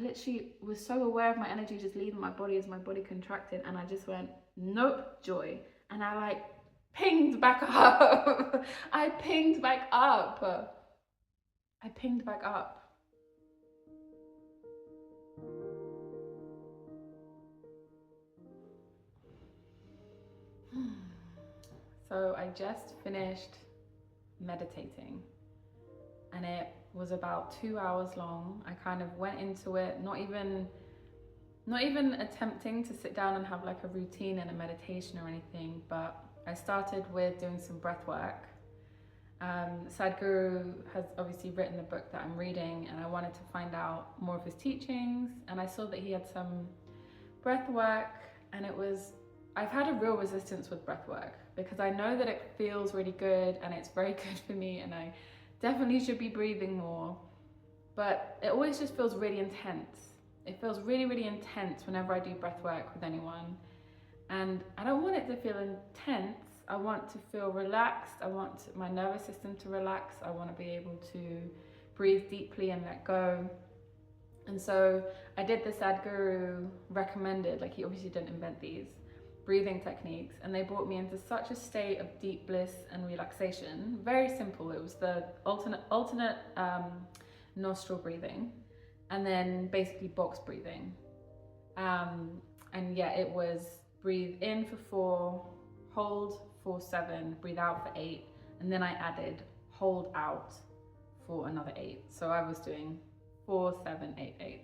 literally was so aware of my energy just leaving my body as my body contracted, and I just went, nope, joy. And I like pinged back up. I pinged back up. I pinged back up. So I just finished meditating, and it was about 2 hours long. I kind of went into it, not even attempting to sit down and have like a routine and a meditation or anything, but I started with doing some breath work. Sadhguru has obviously written the book that I'm reading, and I wanted to find out more of his teachings, and I saw that he had some breath work, and I've had a real resistance with breath work because I know that it feels really good and it's very good for me, and I definitely should be breathing more, but it always just feels really intense. It feels really, really intense whenever I do breath work with anyone, and I don't want it to feel intense. I want to feel relaxed. I want my nervous system to relax. I want to be able to breathe deeply and let go. And so I did the Sadhguru recommended, like he obviously didn't invent these breathing techniques, and they brought me into such a state of deep bliss and relaxation. Very simple. It was the alternate nostril breathing, and then basically box breathing. And yeah, it was breathe in for 4, hold for 7, breathe out for 8, and then I added hold out for another 8. So I was doing 4, 7, 8, 8.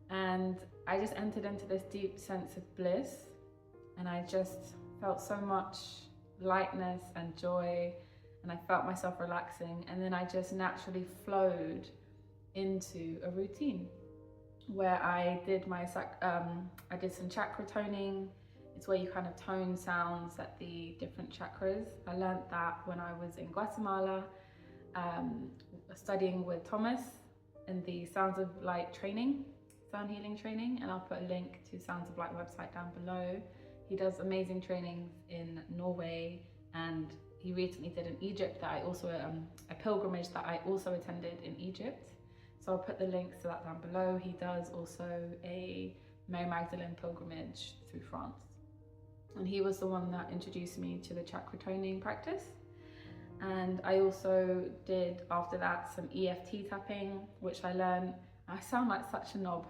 And I just entered into this deep sense of bliss, and I just felt so much lightness and joy, and I felt myself relaxing, and then I just naturally flowed into a routine where I did some chakra toning. It's where you kind of tone sounds at the different chakras. I learned that when I was in Guatemala, studying with Thomas in the Sounds of Light training, sound healing training, and I'll put a link to Sounds of Light website down below. He does amazing trainings in Norway, and he recently did in Egypt that I also, a pilgrimage that I also attended in Egypt. So I'll put the links to that down below. He does also a Mary Magdalene pilgrimage through France. And he was the one that introduced me to the chakra toning practice. And I also did, after that, some EFT tapping, which I learned. I sound like such a knob.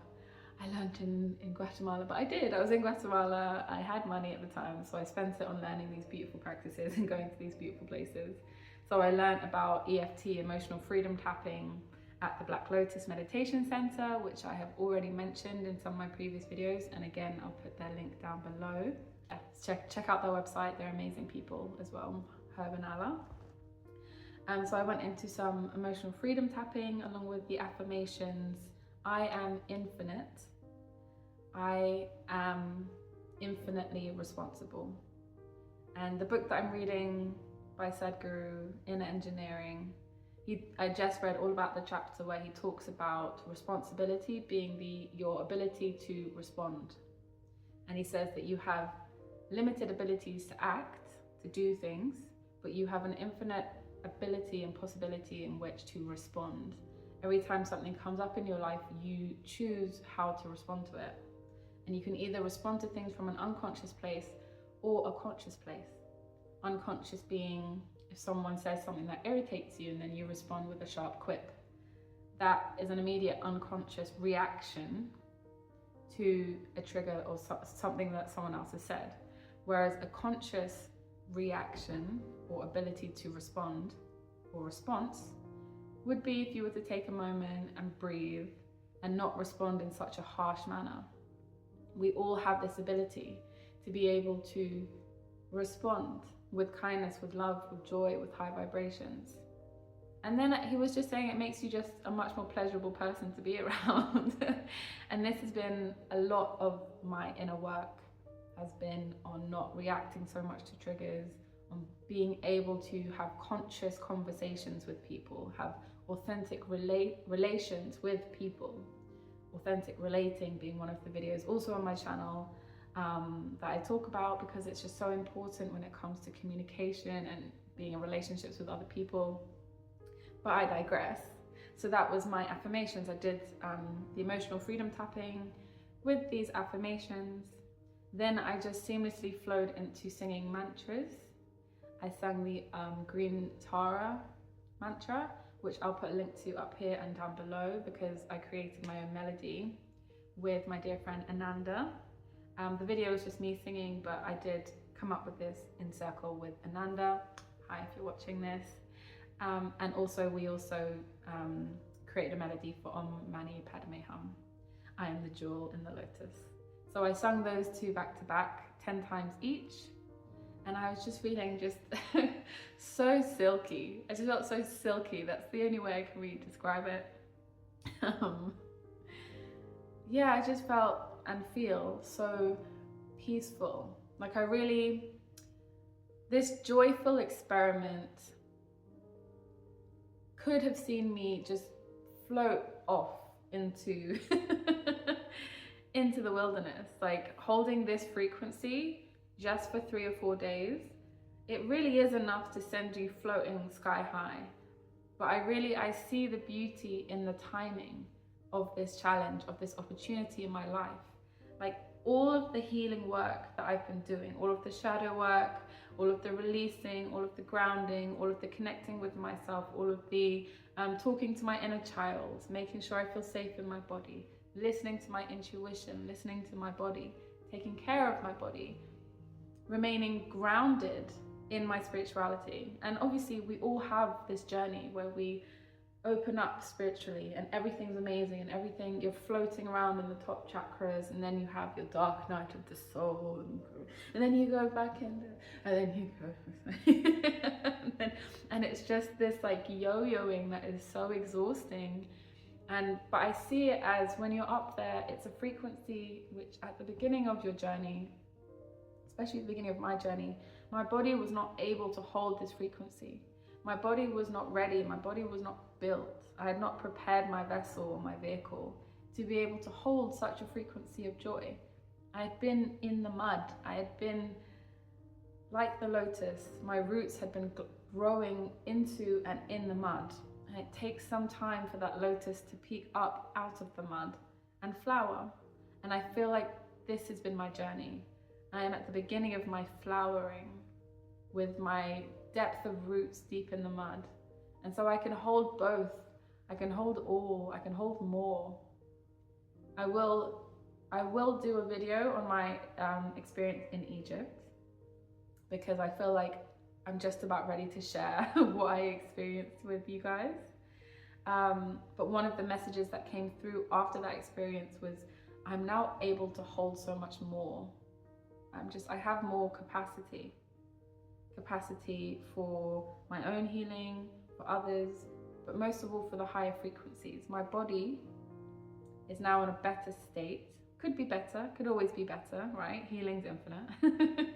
I learned in Guatemala, but I was in Guatemala. I had money at the time, so I spent it on learning these beautiful practices and going to these beautiful places. So I learned about EFT, emotional freedom tapping, at the Black Lotus Meditation Center, which I have already mentioned in some of my previous videos. And again, I'll put their link down below. Check out their website. They're amazing people as well, Herb and Allah. So I went into some emotional freedom tapping along with the affirmations. I am infinite. I am infinitely responsible. And the book that I'm reading by Sadhguru, Inner Engineering, I just read all about the chapter where he talks about responsibility being your ability to respond. And he says that you have limited abilities to act, to do things, but you have an infinite ability and possibility in which to respond. Every time something comes up in your life, you choose how to respond to it. And you can either respond to things from an unconscious place or a conscious place. Unconscious being if someone says something that irritates you and then you respond with a sharp quip. That is an immediate unconscious reaction to a trigger or something that someone else has said. Whereas a conscious reaction or ability to respond or response would be if you were to take a moment and breathe and not respond in such a harsh manner. We all have this ability to be able to respond with kindness, with love, with joy, with high vibrations. And then he was just saying it makes you just a much more pleasurable person to be around. And this has been a lot of my inner work, has been on not reacting so much to triggers, on being able to have conscious conversations with people, have authentic relations with people. Authentic relating being one of the videos also on my channel that I talk about, because it's just so important when it comes to communication and being in relationships with other people. But I digress. So that was my affirmations. I did the emotional freedom tapping with these affirmations. Then I just seamlessly flowed into singing mantras. I sang the Green Tara mantra, which I'll put a link to up here and down below, because I created my own melody with my dear friend Ananda. The video was just me singing, but I did come up with this in circle with Ananda. Hi, if you're watching this. And also we created a melody for Om Mani Padme Hum. I am the jewel in the lotus. So I sung those two back to back 10 times each. And I was just feeling just so silky. I just felt so silky. That's the only way I can really describe it. Yeah, I just felt and feel so peaceful. Like this joyful experiment could have seen me just float off into into the wilderness, like holding this frequency just for 3 or 4 days. It really is enough to send you floating sky high. But I see the beauty in the timing of this challenge, of this opportunity in my life. Like all of the healing work that I've been doing, all of the shadow work, all of the releasing, all of the grounding, all of the connecting with myself, all of the talking to my inner child, making sure I feel safe in my body, listening to my intuition, listening to my body, taking care of my body, remaining grounded in my spirituality. And obviously we all have this journey where we open up spiritually and everything's amazing and everything, you're floating around in the top chakras, and then you have your dark night of the soul, and then you go back in, and then you go and it's just this like yo-yoing that is so exhausting. But I see it as, when you're up there, it's a frequency which at the beginning of your journey, especially the beginning of my journey, my body was not able to hold this frequency. My body was not ready, my body was not built. I had not prepared my vessel or my vehicle to be able to hold such a frequency of joy. I had been in the mud. I had been like the lotus. My roots had been growing into and in the mud. And it takes some time for that lotus to peek up out of the mud and flower. And I feel like this has been my journey. I am at the beginning of my flowering with my depth of roots deep in the mud. And so I can hold both. I can hold all, I can hold more. I will do a video on my experience in Egypt, because I feel like I'm just about ready to share what I experienced with you guys. But one of the messages that came through after that experience was, I'm now able to hold so much more. I have more capacity for my own healing, for others, but most of all for the higher frequencies. My body is now in a better state. Could be better, could always be better, right? Healing's infinite.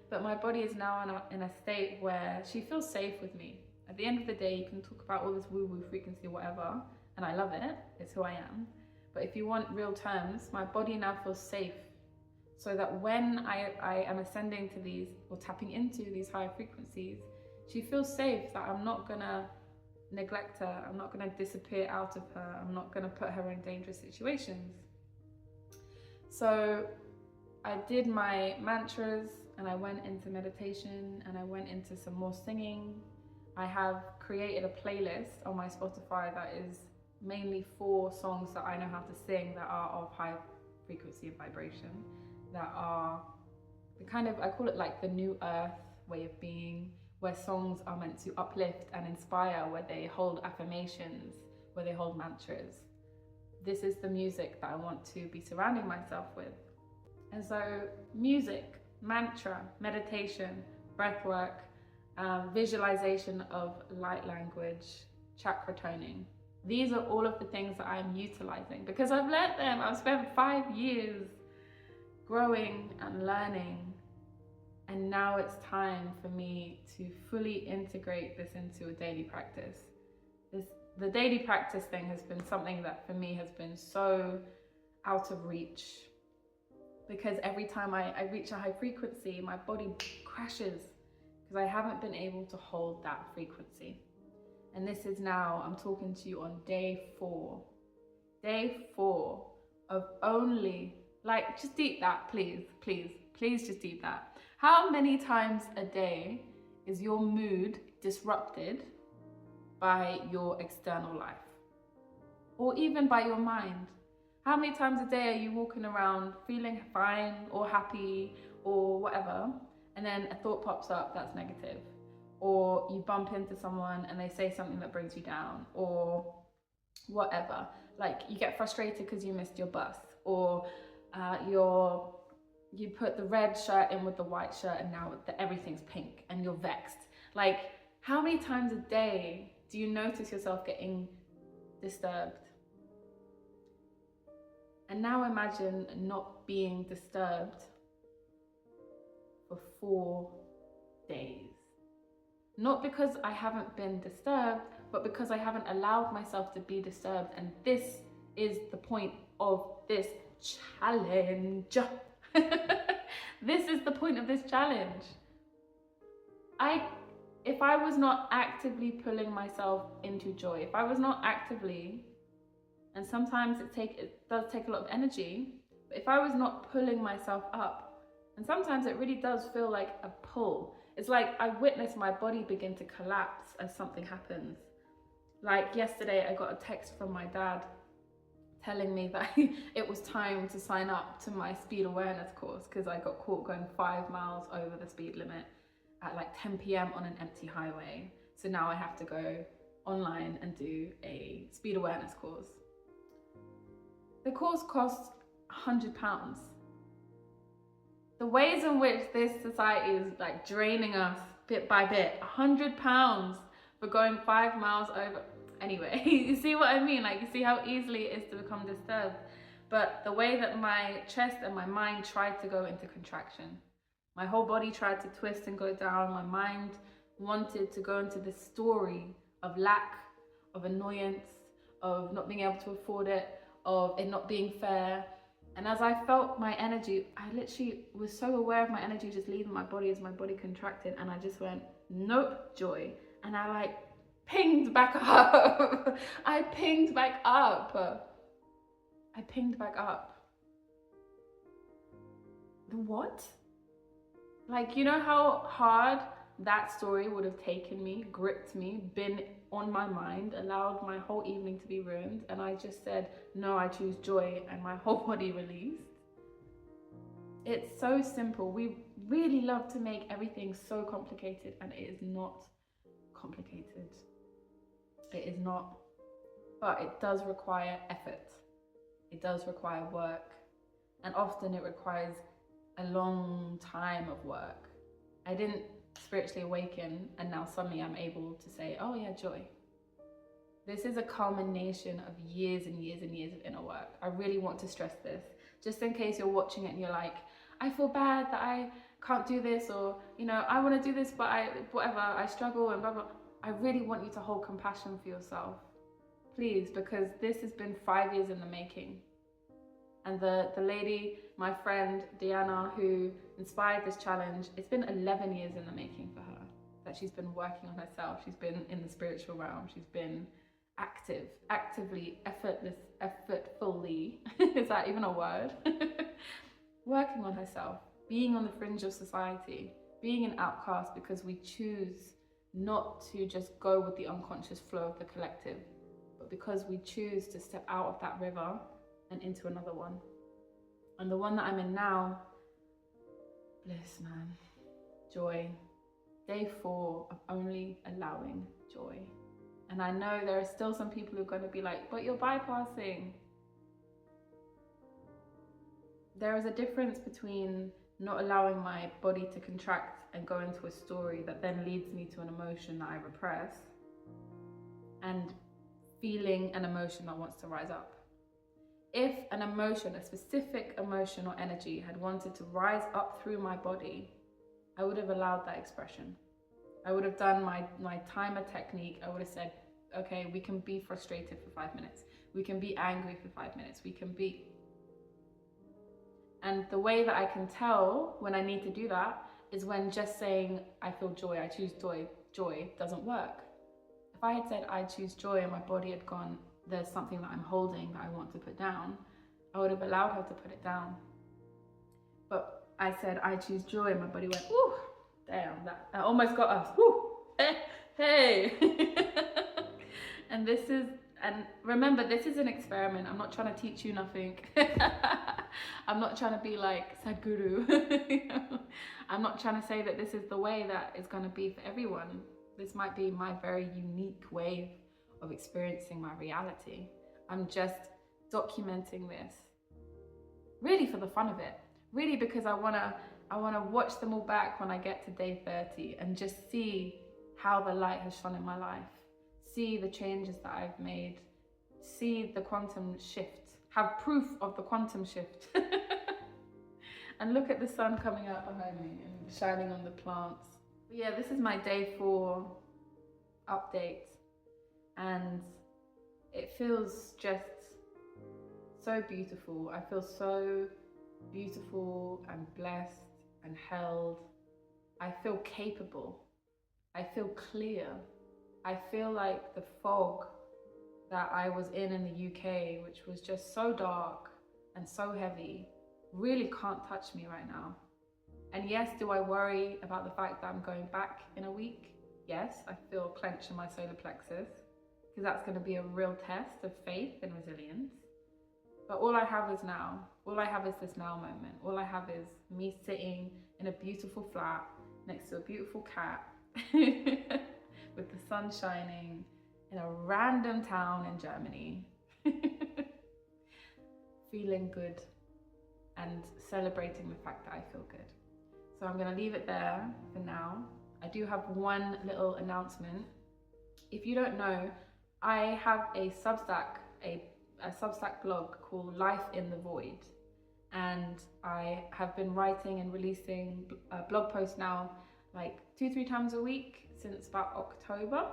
But my body is now in a state where she feels safe with me. At the end of the day, you can talk about all this woo-woo frequency, whatever, and I love it, it's who I am. But if you want real terms, my body now feels safe. So that when I am ascending to these, or tapping into these higher frequencies, she feels safe that I'm not gonna neglect her, I'm not gonna disappear out of her, I'm not gonna put her in dangerous situations. So I did my mantras, and I went into meditation, and I went into some more singing. I have created a playlist on my Spotify that is mainly for songs that I know how to sing that are of high frequency and vibration, that are the kind of, I call it like the new earth way of being, where songs are meant to uplift and inspire, where they hold affirmations, where they hold mantras. This is the music that I want to be surrounding myself with. And so music, mantra, meditation, breath work, visualization of light language, chakra toning. These are all of the things that I'm utilizing because I've learned them. I've spent 5 years growing and learning, and now it's time for me to fully integrate this into a daily practice. The daily practice thing has been something that for me has been so out of reach, because every time I reach a high frequency, my body crashes because I haven't been able to hold that frequency. And this is now, I'm talking to you on day 4. Day 4 of only, like, just deep that, please, please, please just deep that. How many times a day is your mood disrupted by your external life? Or even by your mind? How many times a day are you walking around feeling fine or happy or whatever, and then a thought pops up that's negative? Or you bump into someone and they say something that brings you down, or whatever. Like, you get frustrated because you missed your bus, or you put the red shirt in with the white shirt and now everything's pink and you're vexed. Like, how many times a day do you notice yourself getting disturbed? And now imagine not being disturbed for 4 days. Not because I haven't been disturbed, but because I haven't allowed myself to be disturbed. And this is the point of this challenge. This is the point of this challenge. If I was not actively pulling myself into joy, if I was not actively, and sometimes it does take a lot of energy, but if I was not pulling myself up, and sometimes it really does feel like a pull. It's like I witness my body begin to collapse as something happens. Like yesterday, I got a text from my dad telling me that it was time to sign up to my speed awareness course because I got caught going 5 miles over the speed limit at like 10 p.m. on an empty highway. So now I have to go online and do a speed awareness course. The course costs £100. The ways in which this society is like draining us bit by bit, £100 for going 5 miles over. Anyway, you see what I mean? Like, you see how easily it is to become disturbed. But the way that my chest and my mind tried to go into contraction, my whole body tried to twist and go down. My mind wanted to go into this story of lack, of annoyance, of not being able to afford it, of it not being fair. And as I felt my energy, I literally was so aware of my energy just leaving my body as my body contracted, and I just went, nope, joy. And I like pinged back up. I pinged back up. What? Like, you know how hard that story would have taken me, gripped me, been on my mind, allowed my whole evening to be ruined, and I just said, no, I choose joy, and my whole body released. It's so simple. We really love to make everything so complicated, and it is not complicated. It is not. But it does require effort. It does require work. And often it requires a long time of work. I didn't spiritually awaken and now suddenly I'm able to say, oh yeah, joy. This is a culmination of years and years and years of inner work. I really want to stress this, just in case you're watching it and you're like, I feel bad that I can't do this, or, you know, I want to do this, but I struggle and blah, blah. I really want you to hold compassion for yourself, please, because this has been 5 years in the making. And the lady, my friend Diana, who inspired this challenge, it's been 11 years in the making for her, that she's been working on herself. She's been in the spiritual realm. She's been actively, effortfully, is that even a word? Working on herself, being on the fringe of society, being an outcast because we choose not to just go with the unconscious flow of the collective, but because we choose to step out of that river and into another one. And the one that I'm in now, bliss, man, joy. Day 4 of only allowing joy. And I know there are still some people who are going to be like, but you're bypassing. There is a difference between not allowing my body to contract and go into a story that then leads me to an emotion that I repress, and feeling an emotion that wants to rise up. If an emotion, a specific emotion or energy had wanted to rise up through my body, I would have allowed that expression. I would have done my timer technique. I would have said, okay, we can be frustrated for 5 minutes. We can be angry for 5 minutes. We can be. And the way that I can tell when I need to do that is when just saying, I feel joy, I choose joy, joy doesn't work. If If I had said I choose joy and my body had gone, there's something that I'm holding that I want to put down, I would have allowed her to put it down. But I said I choose joy and my body went, whoo, damn, that almost got us, whoo, hey. And remember, this is an experiment. I'm not trying to teach you nothing. I'm not trying to be like Sadhguru. You know? I'm not trying to say that this is the way that is going to be for everyone. This might be my very unique way of experiencing my reality. I'm just documenting this really for the fun of it. Really because I want to watch them all back when I get to day 30 and just see how the light has shone in my life. See the changes that I've made, see the quantum shift, have proof of the quantum shift. And look at the sun coming out behind me and shining on the plants. But yeah, this is my day 4 update, and it feels just so beautiful. I feel so beautiful and blessed and held. I feel capable. I feel clear. I feel like the fog that I was in the UK, which was just so dark and so heavy, really can't touch me right now. And yes, do I worry about the fact that I'm going back in a week? Yes, I feel a clench in my solar plexus, because that's going to be a real test of faith and resilience. But all I have is now. All I have is this now moment. All I have is me sitting in a beautiful flat next to a beautiful cat with the sun shining in a random town in Germany, feeling good and celebrating the fact that I feel good. So I'm going to leave it there for now. I do have one little announcement. If you don't know, I have a Substack, a Substack blog called Life in the Void, and I have been writing and releasing blog posts now like 2-3 times a week since about October,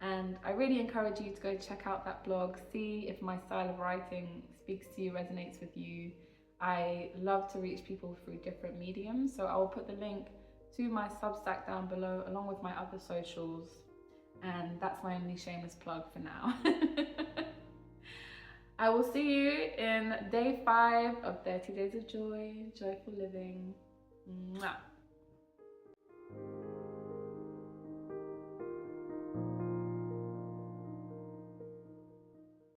and I really encourage you to go check out that blog, see if my style of writing speaks to you, resonates with you. I love to reach people through different mediums, so I will put the link to my Substack down below along with my other socials, and that's my only shameless plug for now. I will see you in day 5 of 30 Days of Joy, Joyful Living. Mwah.